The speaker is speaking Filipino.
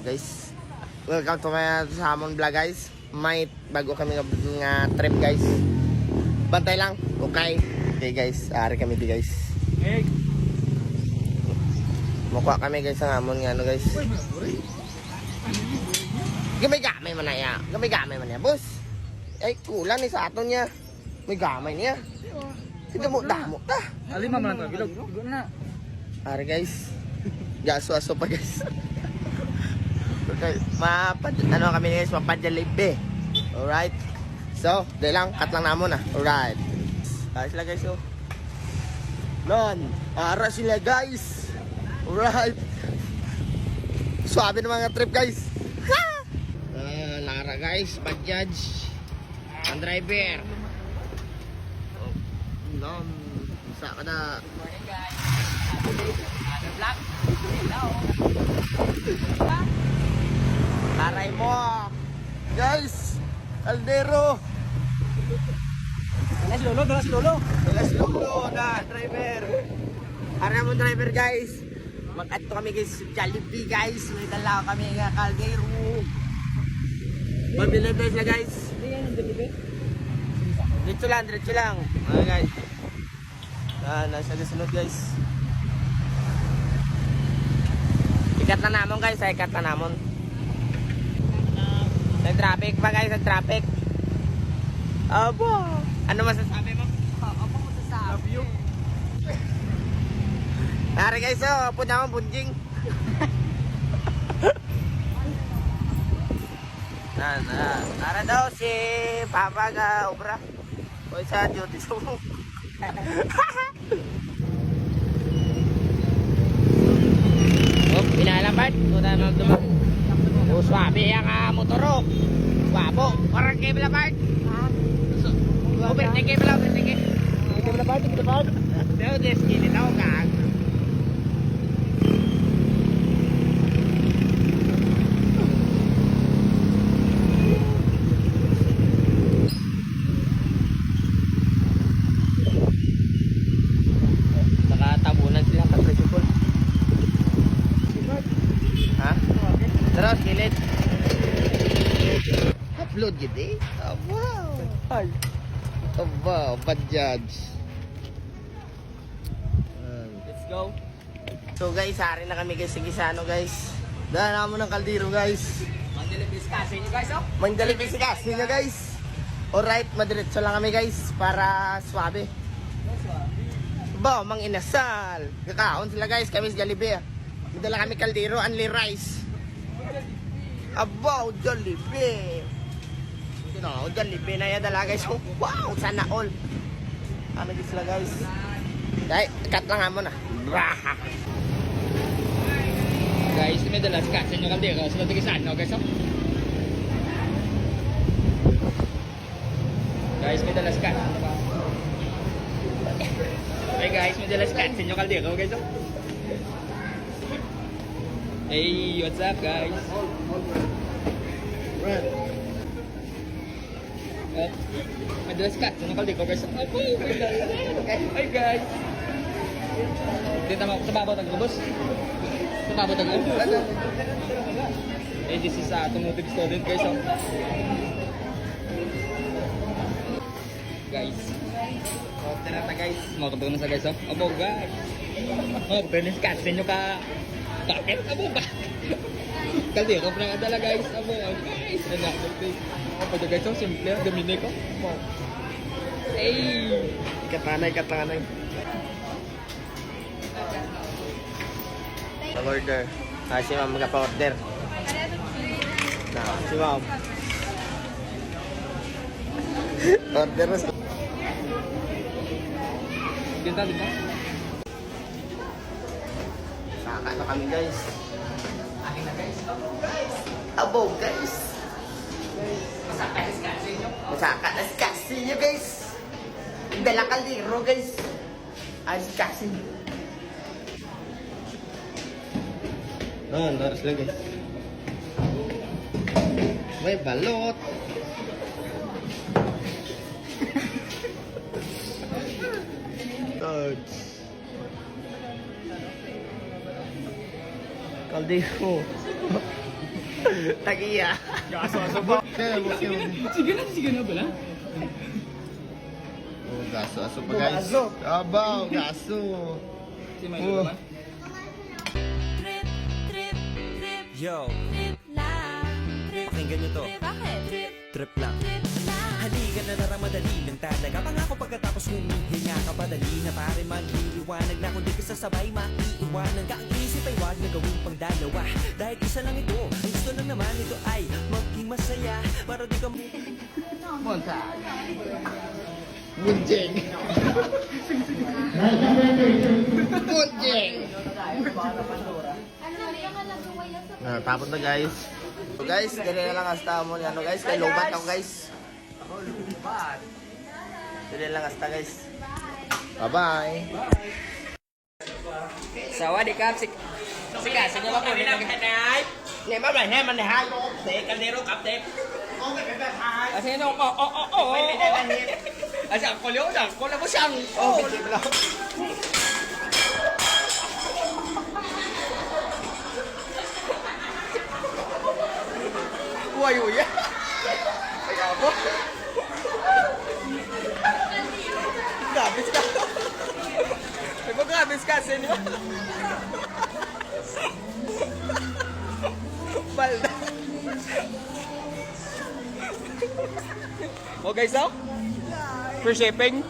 guys. Welcome to my Salmon Vlog guys. May bago kami nga trip guys. Bantay lang. Okay. Okay guys, ari kami di guys. Hey. Mukha kami guys ang amon nga ano guys. Gamay-gamay man na ya. Gamay-gamay man ya, boss. Ay kulang ni sa aton niya. May gamay niya. Damo ta. Alima man to, bilog. Bilog na. Ari guys. Gaso-aso pa guys. Okay, ano kami guys, mapadjalibe. Alright. So, dahil lang, cut lang namon ah. Alright. Ayos sila guys, oh. Non, ara sila guys. Alright. Suabe na mga trip guys. Nara guys, Bajaj. Ang driver. Oh, non, isa ka na. Good morning guys. Other vlog. Hello. Aray mo. Guys, Aldero. Dala si Lolo. Let's go na driver. Aray mo driver guys. Mag-ato kami guys, Jollibee guys. May dala kami nga kaldero. Mabilis na guys. Dito lang. Okay guys. Nasa sunod guys. Ikat na namon guys, ikat na namon. Nag-traffic pa guys, nag-traffic. Abo. Ano masasabi mo? Apa mo sasabi? Love you. Nari guys, oh, punta akong bunjing. Nara daw si Papa ga obra. O sa duty sa mo. Oh, pinalampad. Punta na naman. Oh, swabe ang motoro. Swabo. Parang kay Blapard. Ha? Uberte kay Blapard. Kay Blapard. Pero deskili tao ka. Nakatabunan sila sa tricycle. Ha? Terus gilid. Upload yun eh. Oh, wow. Ay. Oh, wow. Bajaj. Let's go. So guys, hari na kami guys sa Gisano guys. Dahil naman ng kaldero guys. Mandelibis kasi nyo guys, oh. Mandalipin si Cassie nyo guys. Alright, madiretso lang kami guys para swabe. Ba, mang inasal. Kakaon sila guys, kami sa Jollibee. Madala kami kaldero, only rice. Abaw, Jollibee. No, Jollibee na yan dala guys. Wow, sana all. Ano guys sila guys? Dahil, cut lang nga muna. Guys, may dala si Katsin nyo kaldero. Sunod yung isaan, no guys, oh. Guys, may dala si Katsin. Hey guys, may dala si Katsin nyo kaldero, guys, oh. Hey, what's up guys? May dala si Katsin nyo kaldero, guys, oh. May dala. Hey guys. Dito naman, tababot ang lubos. Tababot ang lubos. Hey, this is automotive student, guys, oh. Guys. Tara na guys. Makakabang na sa guys, oh. Abo guys. Makakabang na si Katsin nyo ka. Bakit? Abo ba? Kaldero pa na kadala guys. Abo guys. Ano ako ito guys, oh. Simple, domine ko. Hey. Katanay. Pag-order. Si ma'am magpa-order. Si ma'am. Order na. Dinta. Saka na kami guys. Akin na guys. Abo guys. Masaka na si Katsin nyo. Masaka na si Cassie nyo guys. Dala kaldero guys. Ay si Cassie. Laras lang guys. May balot. Touch. Kaldero. Tagiya. Gaso-aso ba? Sige na pala. Oh, gaso-aso pa guys. Abaw, gaso. Si Milo Oh. naman. Trip, trip, trip, Yo, trip lang. Trip, pakinggan nyo to. trip, bakit? Trip, Trip lang. trip lang. Halika na naramadali lang talaga. Pangako pagkatapos humihinga ka padali na pare maghihiliwanag na kung di ka sasabay maiiwanan ka. Ang isip ay wag na gawing pang dalawa. Dahil isa lang ito, ang gusto lang naman ito ay maging masaya. Para di ka Bunjeng. Bunjeng. Tapos na guys. So guys, ganyan na lang hasta mo ni ano guys. Kay lobat ako guys. Ganyan lang hasta guys. Bye-bye. Sawadikap, kasi nyo ba po? Này bắt này em anh này hai con. Kaldero kapte. Con mày phải hai. Kasi nyo, Asa, kolyo lang, kola mo siyang. Ô, cái gì mà đâu. Ui ui á. Mày gặp quá. Gabis ka. May mag-gabis kasi niyo. Balda. Oh guys, oh? Free shipping.